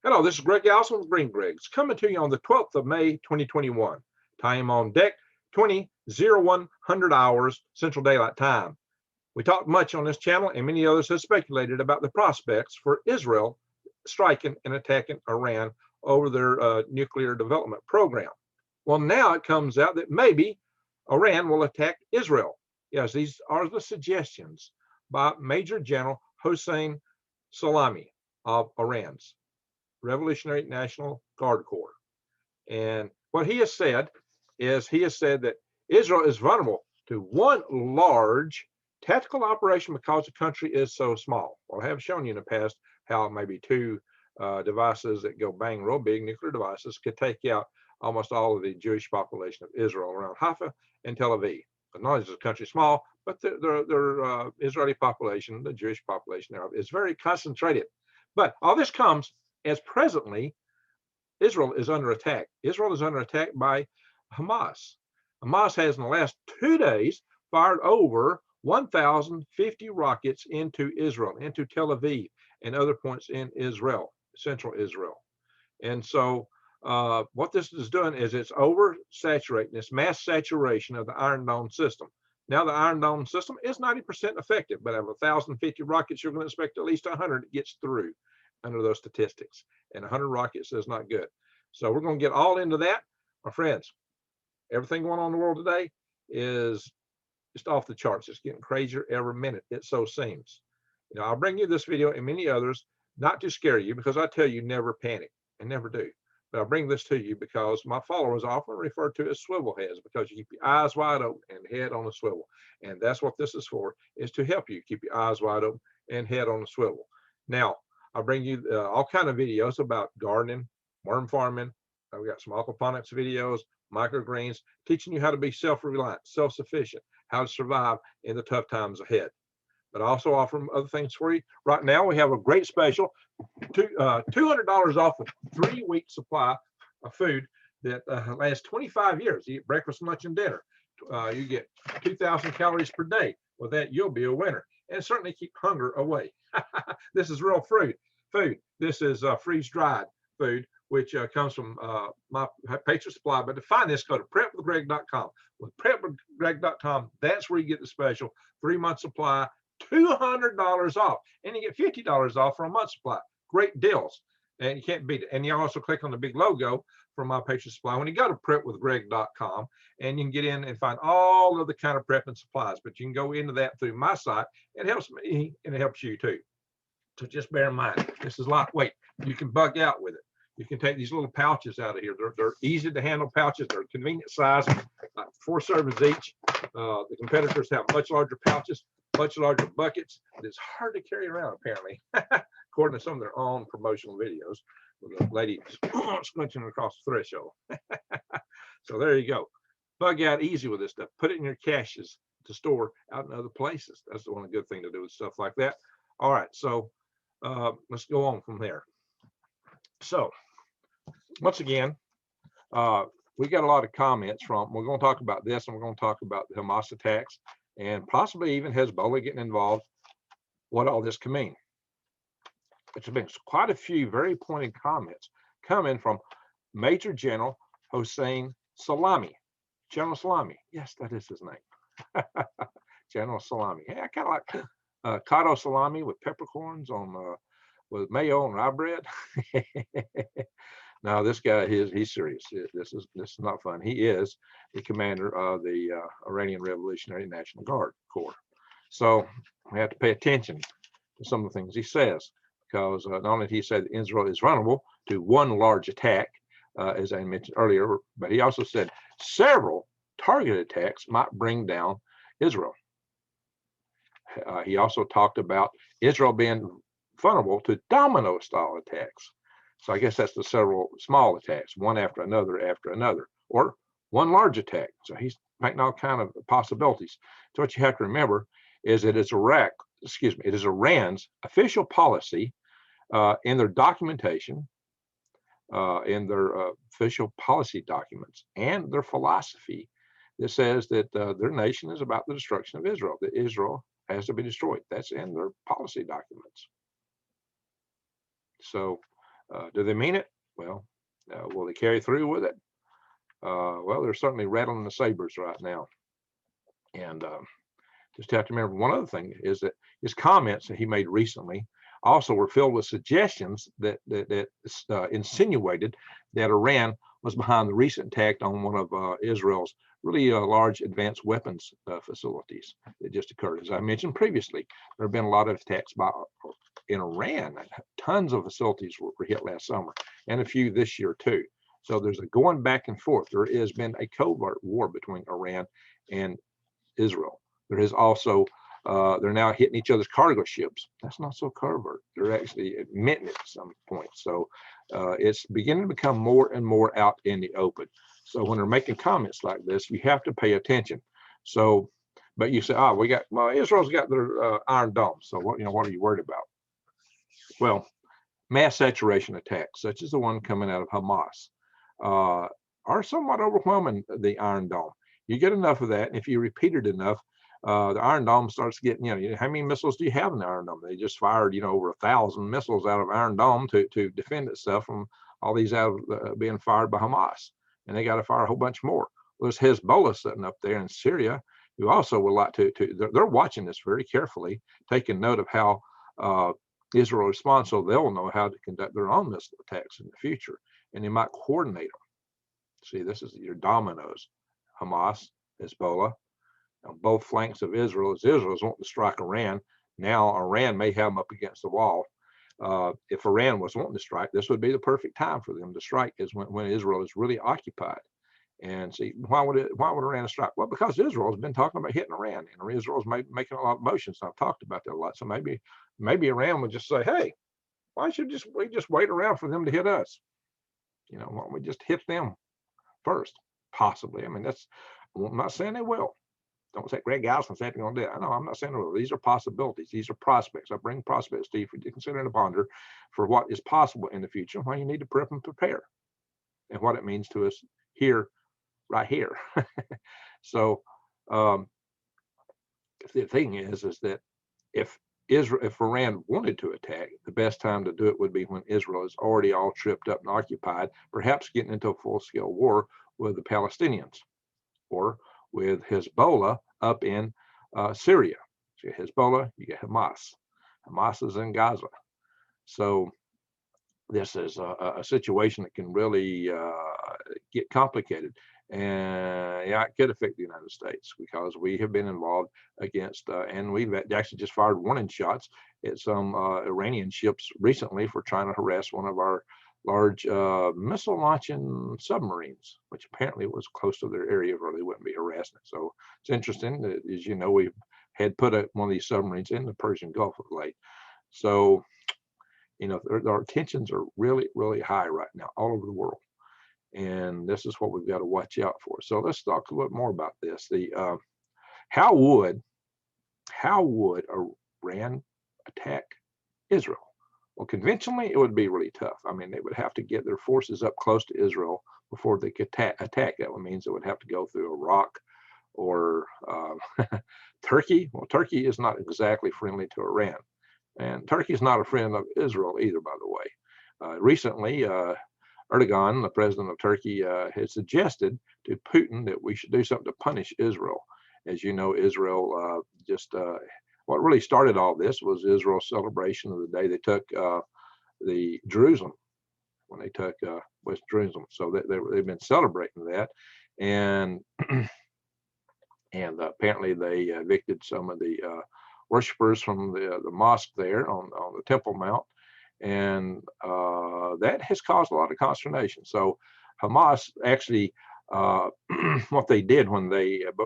Hello, this is Greg Allison with Green Greg's coming to you on the 12th of May, 2021. Time on deck, 20:0100 hours Central Daylight Time. We talked much on this channel, and many others have speculated about the prospects for Israel striking and attacking Iran over their nuclear development program. Well, now it comes out that maybe Iran will attack Israel. Yes, these are the suggestions by Major General Hossein Salami of Iran's Revolutionary National Guard Corps. And what he has said is that Israel is vulnerable to one large tactical operation because the country is so small. Well, I have shown you in the past how maybe two devices that go bang real big, nuclear devices, could take out almost all of the Jewish population of Israel around Haifa and Tel Aviv. But not only is the country small, but their Israeli population, the Jewish population there, is very concentrated. But all this comes as presently Israel is under attack. Israel is under attack by Hamas. Hamas has in the last 2 days fired over 1,050 rockets into Israel, into Tel Aviv and other points in Israel, central Israel. And so what this is doing is it's oversaturating, this mass saturation of the Iron Dome system. Now the Iron Dome system is 90% effective, but out of 1,050 rockets, you're going to expect at least 100 gets through under those statistics, and 100 rockets is not good. So we're going to get all into that. My friends, everything going on in the world today is just off the charts. It's getting crazier every minute, it so seems. You know, I'll bring you this video and many others, not to scare you, because I tell you never panic, and never do. But I bring this to you because my followers often refer to as swivel heads, because you keep your eyes wide open and head on a swivel. And that's what this is for, is to help you keep your eyes wide open and head on a swivel. Now, I'll bring you all kind of videos about gardening, worm farming. We got some aquaponics videos, microgreens, teaching you how to be self-reliant, self-sufficient, how to survive in the tough times ahead. But I also offer other things for you. Right now, we have a great special, $200 off a 3-week supply of food that lasts 25 years. You eat breakfast, lunch, and dinner. You get 2,000 calories per day. With that, you'll be a winner, and certainly keep hunger away. This is real food. This is freeze-dried food, which comes from my Patriot Supply. But to find this, go to prepwithgreg.com. With prepwithgreg.com, that's where you get the special 3-month supply, $200 off, and you get $50 off for a month supply. Great deals, and you can't beat it. And you also click on the big logo from my Patriot Supply when you go to prepwithgreg.com, and you can get in and find all of the kind of prep and supplies. But you can go into that through my site. It helps me, and it helps you too. So just bear in mind, this is lightweight. You can bug out with it. You can take these little pouches out of here. They're easy to handle pouches. They're convenient size, like 4 servings each. The competitors have much larger pouches, much larger buckets. It's hard to carry around, apparently, according to some of their own promotional videos with a lady squinching across the threshold. So there you go. Bug out easy with this stuff. Put it in your caches to store out in other places. That's the one good thing to do with stuff like that. All right, so let's go on from there. So once again, we got a lot of comments from, we're going to talk about this, and we're going to talk about the Hamas attacks and possibly even Hezbollah getting involved, what all this can mean. It's been quite a few very pointed comments coming from Major General Hossein Salami. General Salami, yes, that is his name. General Salami. Yeah, I kind of like cotto salami with peppercorns on with mayo and rye bread. No, this guy, he's serious. This is not fun. He is the commander of the Iranian Revolutionary National Guard Corps. So we have to pay attention to some of the things he says, because not only did he say that Israel is vulnerable to one large attack, as I mentioned earlier, but he also said several targeted attacks might bring down Israel. He also talked about Israel being vulnerable to domino-style attacks. So I guess that's the several small attacks, one after another, or one large attack. So he's making all kind of possibilities. So what you have to remember is that it's it is Iran's official policy in their documentation, in their official policy documents, and their philosophy that says that their nation is about the destruction of Israel, that Israel has to be destroyed. That's in their policy documents. So Do they mean it? Well, will they carry through with it? Well, they're certainly rattling the sabers right now. And just have to remember one other thing is that his comments that he made recently also were filled with suggestions that insinuated that Iran was behind the recent attack on one of Israel's really large advanced weapons facilities that just occurred. As I mentioned previously, there have been a lot of attacks in Iran. Tons of facilities were hit last summer, and a few this year too. So there's a going back and forth. There has been a covert war between Iran and Israel. There is also, they're now hitting each other's cargo ships. That's not so covert. They're actually admitting it at some point. So it's beginning to become more and more out in the open. So when they're making comments like this, you have to pay attention. So, but you say, oh, well, Israel's got their Iron Dome. So what are you worried about? Well, mass saturation attacks, such as the one coming out of Hamas, are somewhat overwhelming the Iron Dome. You get enough of that, and if you repeat it enough, the Iron Dome starts getting, how many missiles do you have in the Iron Dome? They just fired, over 1,000 missiles out of Iron Dome to defend itself from all these out of being fired by Hamas, and they got to fire a whole bunch more. Well, there's Hezbollah sitting up there in Syria, who also would like they're watching this very carefully, taking note of how Israel responds, so they'll know how to conduct their own missile attacks in the future, and they might coordinate them. See, this is your dominoes. Hamas, Hezbollah, on both flanks of Israel, as Israel's wanting to strike Iran. Now Iran may have them up against the wall. If Iran was wanting to strike, this would be the perfect time for them to strike, is when Israel is really occupied. And see, why would Iran strike? Well, because Israel has been talking about hitting Iran, and Israel's making a lot of motions. I've talked about that a lot. So maybe Iran would just say, hey, why should we just wait around for them to hit us? Why don't we just hit them first? Possibly. I mean, I'm not saying they will. Don't say Greg Allison said they're going to do it. No, I'm not saying they will. These are possibilities. These are prospects. I bring prospects to you for you to consider and ponder for what is possible in the future, why you need to prep and prepare, and what it means to us here, right here. So the thing is that if Iran wanted to attack, the best time to do it would be when Israel is already all tripped up and occupied, perhaps getting into a full-scale war with the Palestinians or with Hezbollah up in Syria. So you got Hezbollah, you got Hamas. Hamas is in Gaza. So this is a situation that can really get complicated. And it could affect the United States because we have been involved against, and we've actually just fired warning shots at some Iranian ships recently for trying to harass one of our large missile launching submarines, which apparently was close to their area where they wouldn't be harassing it. So it's interesting that, as you know, we've had put one of these submarines in the Persian Gulf of late. So, our tensions are really, really high right now all over the world. And this is what we've got to watch out for. So let's talk a little more about this. How would Iran attack Israel? Well, conventionally, it would be really tough. I mean, they would have to get their forces up close to Israel before they could attack. That means it would have to go through Iraq or Turkey. Well, Turkey is not exactly friendly to Iran. And Turkey is not a friend of Israel either, by the way. Recently, Erdogan, the president of Turkey, has suggested to Putin that we should do something to punish Israel. As you know, Israel what really started all this was Israel's celebration of the day they took the Jerusalem, when they took West Jerusalem. So they've been celebrating that, and apparently they evicted some of the worshipers from the mosque there on the Temple Mount, and that has caused a lot of consternation. So Hamas actually, what they did when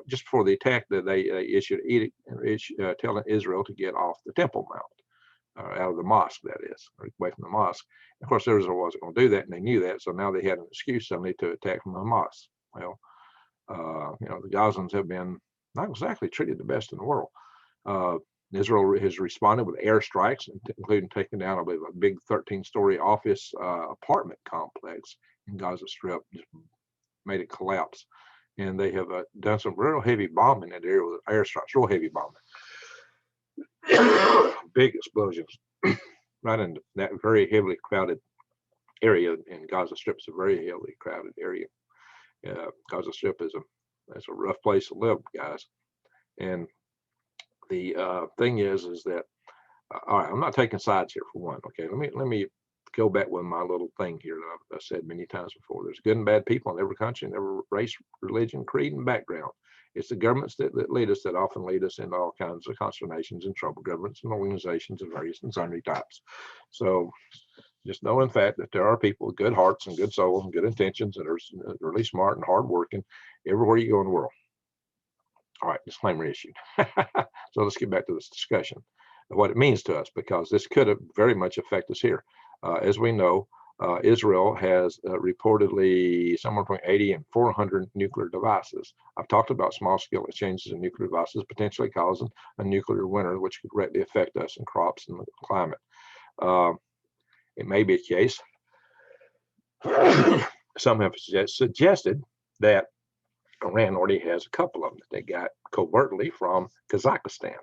just before the attack, that they issued an edict telling Israel to get off the Temple Mount, out of the mosque, that is, or away from the mosque. Of course, Israel wasn't going to do that, and they knew that, so now they had an excuse suddenly to attack from Hamas. Well, the Gazans have been not exactly treated the best in the world. Israel has responded with airstrikes, including taking down, I believe, a big 13-story office apartment complex in Gaza Strip, just made it collapse. And they have done some real heavy bombing in that area with airstrikes, real heavy bombing. Big explosions right in that very heavily crowded area, and Gaza Strip is a very heavily crowded area. Gaza Strip is a rough place to live, guys. And the thing is that all right, I'm not taking sides here for one. Okay, let me go back with my little thing here that I've said many times before. There's good and bad people in every country, and every race, religion, creed, and background. It's the governments that lead us that often lead us into all kinds of consternations and trouble. Governments and organizations of various and sundry types. So just know, in fact, that there are people with good hearts and good souls and good intentions that are really smart and hardworking everywhere you go in the world. All right, disclaimer issued. So let's get back to this discussion of what it means to us, because this could very much affect us here. As we know, Israel has reportedly somewhere between 80 and 400 nuclear devices. I've talked about small-scale exchanges of nuclear devices potentially causing a nuclear winter, which could greatly affect us and crops and the climate. It may be a case. Some have suggested that Iran already has a couple of them that they got covertly from Kazakhstan.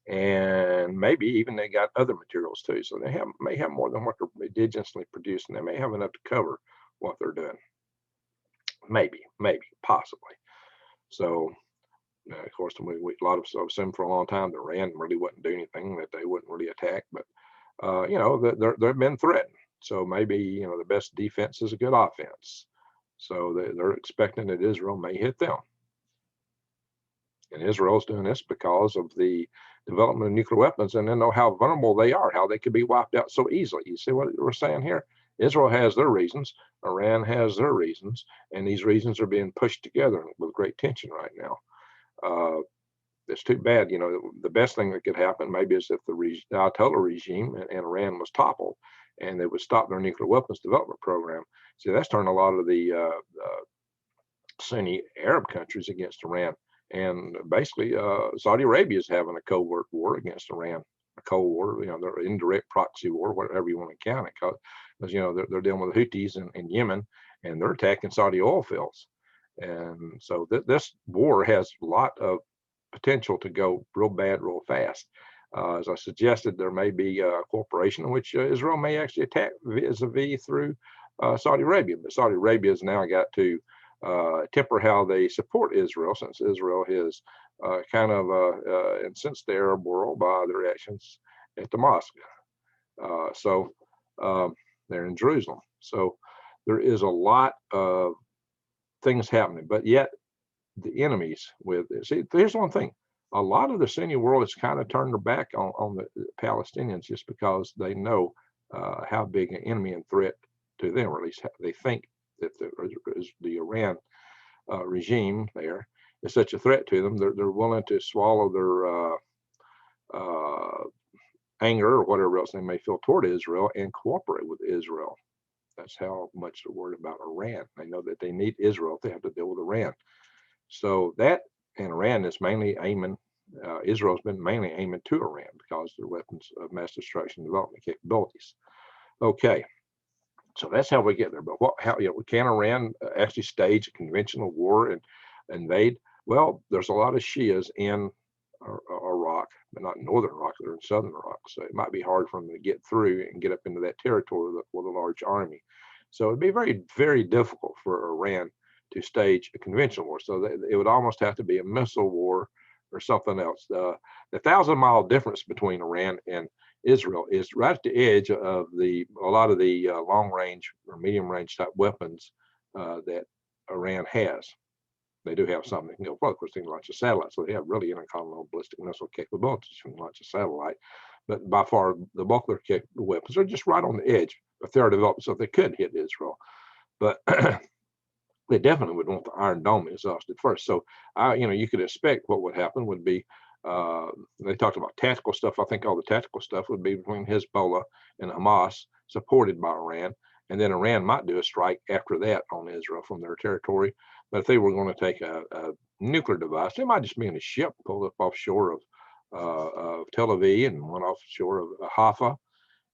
And maybe even they got other materials too. So they may have more than what they're indigenously producing. They may have enough to cover what they're doing. Maybe, possibly. So, of course, a lot of us have assumed for a long time that Iran really wouldn't do anything, that they wouldn't really attack. But, they've been threatened. So maybe, the best defense is a good offense. So they're expecting that Israel may hit them. And Israel's doing this because of the development of nuclear weapons, and they know how vulnerable they are, how they could be wiped out so easily. You see what we're saying here? Israel has their reasons, Iran has their reasons, and these reasons are being pushed together with great tension right now. It's too bad. The best thing that could happen maybe is if the Ayatollah regime in Iran was toppled, and they would stop their nuclear weapons development program. See, that's turned a lot of the Sunni Arab countries against Iran. And basically, Saudi Arabia is having a covert war against Iran, a Cold War, their indirect proxy war, whatever you want to count it, because they're dealing with the Houthis in Yemen, and they're attacking Saudi oil fields. And so this war has a lot of potential to go real bad, real fast. As I suggested, there may be a cooperation in which Israel may actually attack vis-a-vis through Saudi Arabia, but Saudi Arabia has now got to temper how they support Israel, since Israel has kind of incensed the Arab world by their actions at the mosque. So they're in Jerusalem. So there is a lot of things happening, but yet the enemies here's one thing. A lot of the Sunni world has kind of turned their back on the Palestinians just because they know how big an enemy and threat to them, or at least they think that the Iran regime there is such a threat to them. They're willing to swallow their anger or whatever else they may feel toward Israel and cooperate with Israel. That's how much they're worried about Iran. They know that they need Israel if they have to deal with Iran. So that, and Iran is mainly aiming, Israel's been mainly aiming to Iran because of their weapons of mass destruction development capabilities. Okay. So that's how we get there. But can Iran actually stage a conventional war and invade? Well, there's a lot of Shias in Iraq, but not in northern Iraq. They're in southern Iraq. So it might be hard for them to get through and get up into that territory with a large army. So it'd be very, very difficult for Iran to stage a conventional war. So it would almost have to be a missile war or something else. The 1,000-mile difference between Iran and Israel is right at the edge of a lot of the long-range or medium-range type weapons that Iran has. They do have something that can go further. Of course, they can launch a satellite, so they have really intercontinental ballistic missile capabilities when launch a satellite. But by far, the bulk of their weapons are just right on the edge, but they are developed so they could hit Israel. But they definitely would want the Iron Dome exhausted first. So, you could expect what would happen would be, they talked about tactical stuff. I think all the tactical stuff would be between Hezbollah and Hamas, supported by Iran. And then Iran might do a strike after that on Israel from their territory. But if they were going to take a nuclear device, it might just be in a ship pulled up offshore of Tel Aviv and one offshore of Haifa.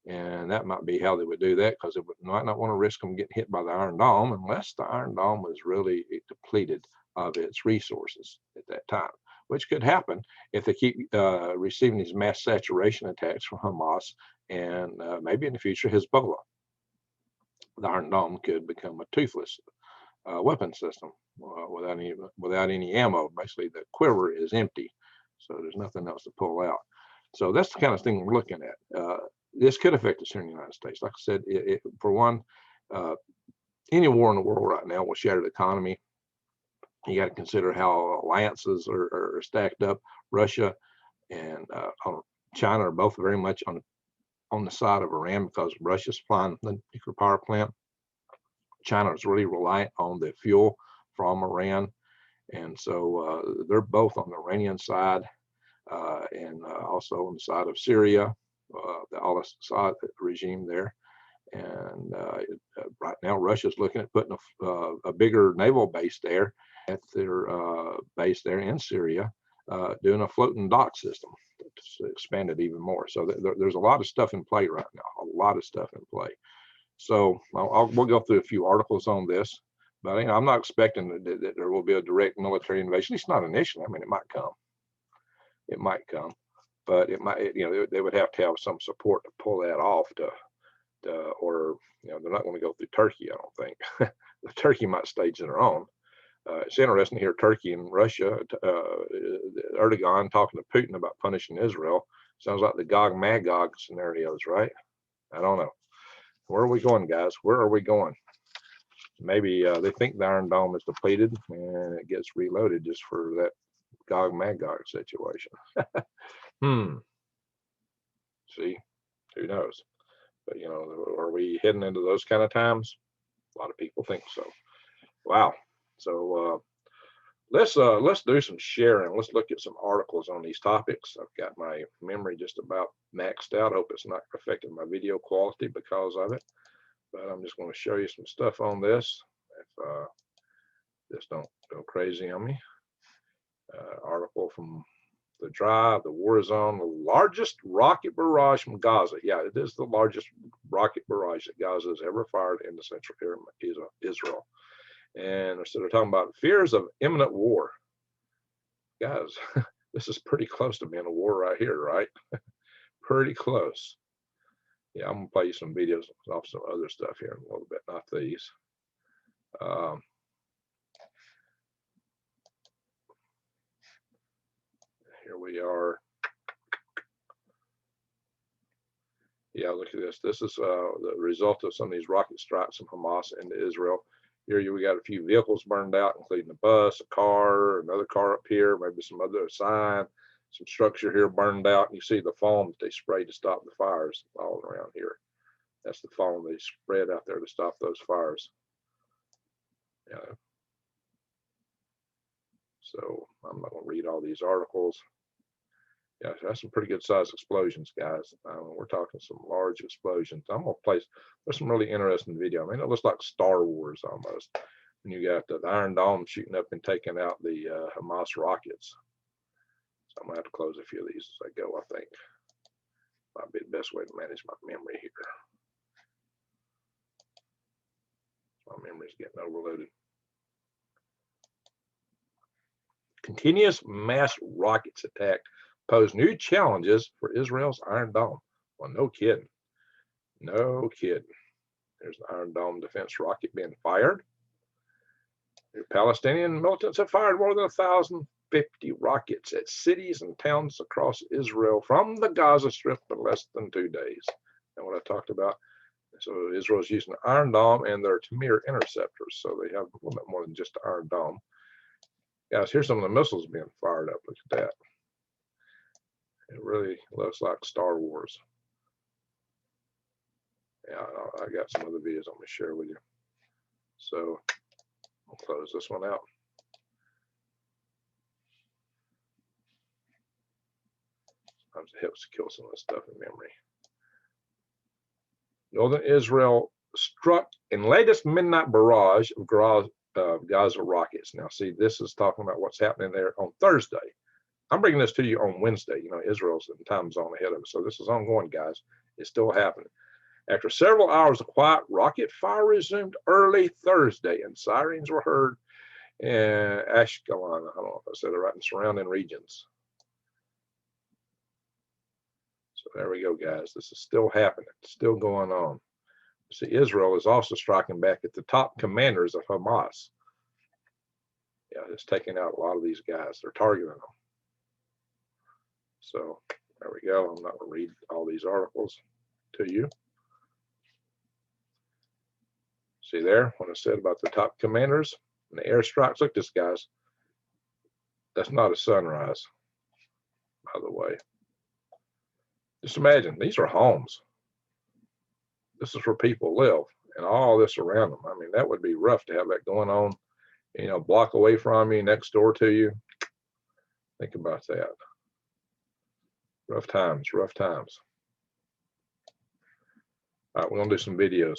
And that might be how they would do that, because they might not want to risk them getting hit by the Iron Dome unless the Iron Dome was really depleted of its resources at that time, which could happen if they keep receiving these mass saturation attacks from Hamas and maybe in the future Hezbollah. the Iron Dome could become a toothless weapon system without any ammo. Basically, the quiver is empty, so there's nothing else to pull out. So that's the kind of thing we're looking at. This could affect us here in the United States. Like I said, for one, any war in the world right now will shatter the economy. You got to consider how alliances are stacked up. Russia and China are both very much on the side of Iran because Russia's supplying the nuclear power plant. China is really reliant on the fuel from Iran, and so they're both on the Iranian side and also on the side of Syria, the al-Assad regime there. And right now, Russia's looking at putting a bigger naval base there at their base there in Syria, doing a floating dock system to expand it even more. So there's a lot of stuff in play right now, a lot of stuff in play. So we'll go through a few articles on this, but I'm not expecting that there will be a direct military invasion, at least not initially. I mean, it might come. It might come, but it might, they would have to have some support to pull that off or they're not going to go through Turkey, I don't think. Turkey might stage their own. It's interesting to hear Turkey and Russia, Erdogan talking to Putin about punishing Israel. Sounds like the Gog-Magog scenarios, right? I don't know. Where are we going, guys? Where are we going? Maybe they think the Iron Dome is depleted and it gets reloaded just for that Gog-Magog situation. See, who knows? But are we heading into those kind of times? A lot of people think so. Wow. So let's do some sharing. Let's look at some articles on these topics. I've got my memory just about maxed out. I hope it's not affecting my video quality because of it. But I'm just going to show you some stuff on this. If this don't go crazy on me. Article from The Drive, the war zone, the largest rocket barrage from Gaza. Yeah, it is the largest rocket barrage that Gaza has ever fired in the central area of Israel. And so they're talking about fears of imminent war. Guys, this is pretty close to being a war right here, right? Pretty close. Yeah, I'm going to play you some videos off some other stuff here in a little bit, not these. Here we are. Yeah, look at this. This is the result of some of these rocket strikes from Hamas into Israel. Here we got a few vehicles burned out, including a bus, a car, another car up here, maybe some other sign, some structure here burned out. And you see the foam that they sprayed to stop the fires all around here. That's the foam they spread out there to stop those fires. Yeah. So I'm not going to read all these articles. Yeah, that's some pretty good sized explosions, guys. We're talking some large explosions. I'm going to place, there's some really interesting video. I mean, it looks like Star Wars almost. And you got the Iron Dome shooting up and taking out the Hamas rockets. So I'm going to have to close a few of these as I go, I think. Might be the best way to manage my memory here. My memory's getting overloaded. Continuous mass rockets attack pose new challenges for Israel's Iron Dome. Well, no kidding. No kidding. There's the Iron Dome defense rocket being fired. The Palestinian militants have fired more than 1,050 rockets at cities and towns across Israel from the Gaza Strip in less than 2 days. And what I talked about. So Israel's using the Iron Dome and their Tamir interceptors. So they have a little bit more than just the Iron Dome. Guys, here's some of the missiles being fired up. Look at that. It really looks like Star Wars. Yeah, I got some other videos I'm going to share with you. So I'll close this one out. Sometimes it helps to kill some of this stuff in memory. Northern Israel struck in latest midnight barrage of Gaza rockets. Now, see, this is talking about what's happening there on Thursday. I'm bringing this to you on Wednesday. Israel's in time zone ahead of us. So this is ongoing, guys. It's still happening. After several hours of quiet, rocket fire resumed early Thursday, and sirens were heard in Ashkelon. I don't know if I said it right, in surrounding regions. So there we go, guys. This is still happening. It's still going on. See, Israel is also striking back at the top commanders of Hamas. Yeah, it's taking out a lot of these guys. They're targeting them. So there we go. I'm not going to read all these articles to you. See there, what I said about the top commanders and the airstrikes. Look, this guys. That's not a sunrise, by the way. Just imagine, these are homes. This is where people live, and all this around them. I mean, that would be rough to have that going on, you know, a block away from you, next door to you. Think about that. Rough times, rough times. All right, we're going to do some videos.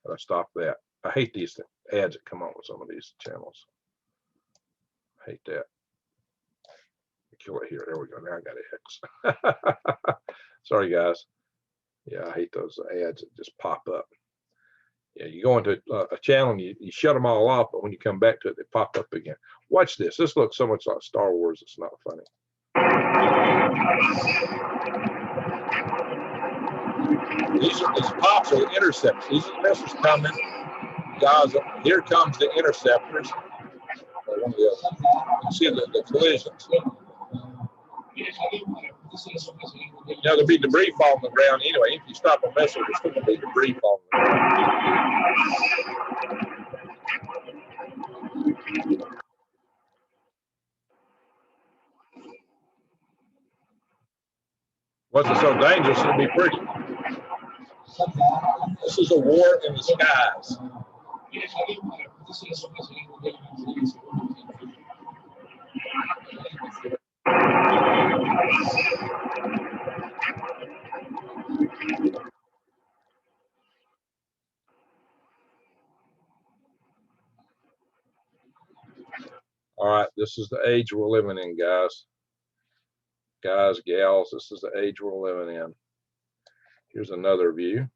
Gotta stop that. I hate these ads that come on with some of these channels. I hate that. Kill it here. There we go. Now I got X. Sorry, guys. Yeah, I hate those ads that just pop up. Yeah, you go into a channel and you shut them all off, but when you come back to it, they pop up again. Watch this. This looks so much like Star Wars, it's not funny. These pops are the interceptors. These are the missiles coming. Guys, here comes the interceptors. You can see the collisions. You know, there'll be debris falling on the ground anyway. If you stop a missile, there's still going to be debris falling on the ground. Once it's so dangerous, it'll be pretty. This is a war in the skies. All right, this is the age we're living in, guys. Guys, gals, this is the age we're living in. Here's another view.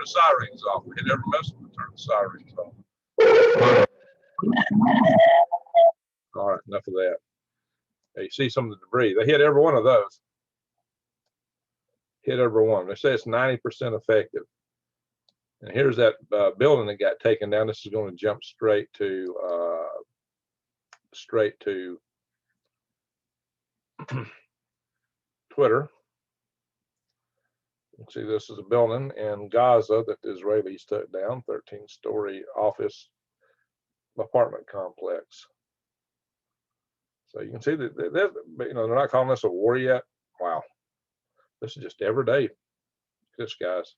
Sirens off. We hit every missile to turn the sirens off. All right, enough of that. Now you see some of the debris. They hit every one of those. Hit every one. They say it's 90% effective. And here's that building that got taken down. This is going to jump straight to Twitter. See, this is a building in Gaza that the Israelis took down, 13-story office apartment complex. So you can see that you know, they're not calling this a war yet. Wow, this is just every day. This, guys.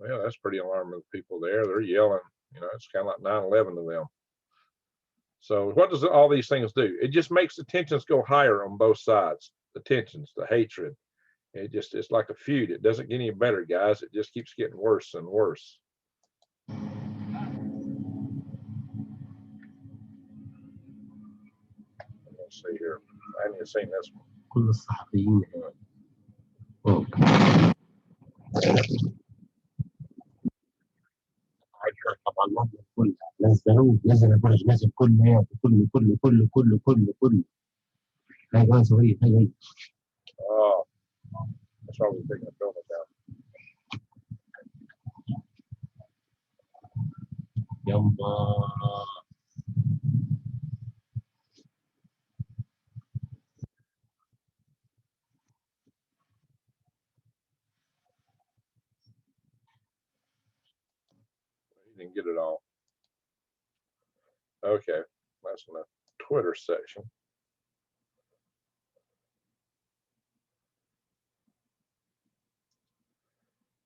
Well, that's pretty alarming. People there, they're yelling. You know, it's kind of like 9/11 to them. So what does all these things do? It just makes the tensions go higher on both sides. The tensions, the hatred. It's like a feud. It doesn't get any better, guys. It just keeps getting worse and worse. Let's see here. I haven't even seen this one. نزل برج نزل كله كله هاي غاز وهي هاي Oh, that's why we're taking the building down. يما didn't get it all. Okay, that's in the Twitter section.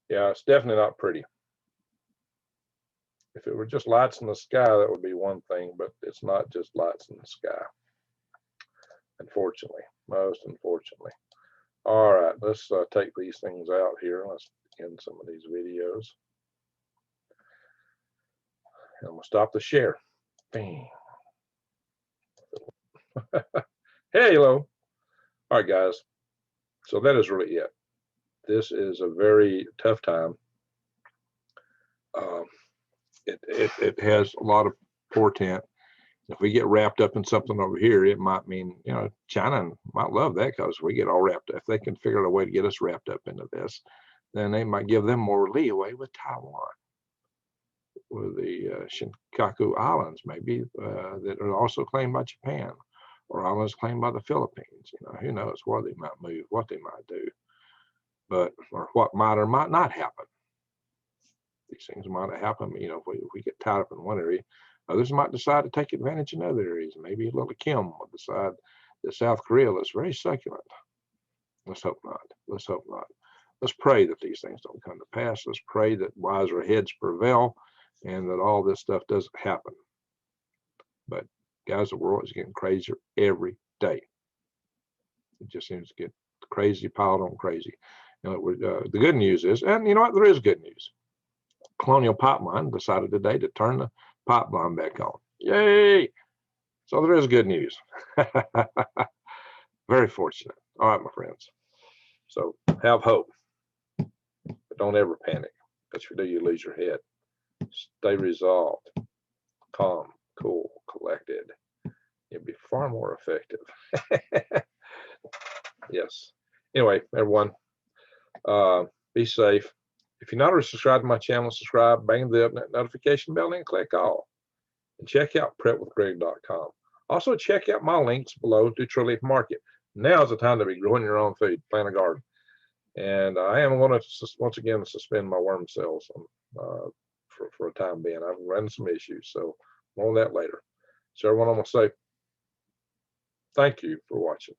Yeah, it's definitely not pretty. If it were just lights in the sky, that would be one thing, but it's not just lights in the sky. Unfortunately, most unfortunately. All right, let's take these things out here. Let's end some of these videos. And we'll stop the share. Bang. Hey, hello. All right, guys. So that is really it. This is a very tough time. It has a lot of portent. If we get wrapped up in something over here, it might mean, you know, China might love that, because we get all wrapped up. If they can figure out a way to get us wrapped up into this, then they might give them more leeway with Taiwan, with the Shinkaku Islands, maybe, that are also claimed by Japan, or islands claimed by the Philippines. You know, who knows where they might move, what they might do, but, or what might or might not happen. These things might have happened. You know, if we get tied up in one area, others might decide to take advantage in other areas. Maybe little Kim will decide that South Korea is very succulent. Let's hope not. Let's hope not. Let's pray that these things don't come to pass. Let's pray that wiser heads prevail and that all this stuff doesn't happen. But guys, the world is getting crazier every day. It just seems to get crazy, piled on crazy. You know, the good news is, and you know what, there is good news. Colonial Pipeline decided today to turn the pipeline back on. Yay! So there is good news. Very fortunate. All right, my friends. So have hope, but don't ever panic, because if you do, you lose your head. Stay resolved, calm, cool, collected. You'll be far more effective. Yes. Anyway, everyone, be safe. If you're not already subscribed to my channel, subscribe, bang the notification bell, and click all. And check out prepwithgreg.com. Also, check out my links below to True Leaf Market. Now is the time to be growing your own food, plant a garden. And I am going to, once again, suspend my worm sales for a time being. I've run some issues, so more on that later. So everyone, I'm going to say thank you for watching.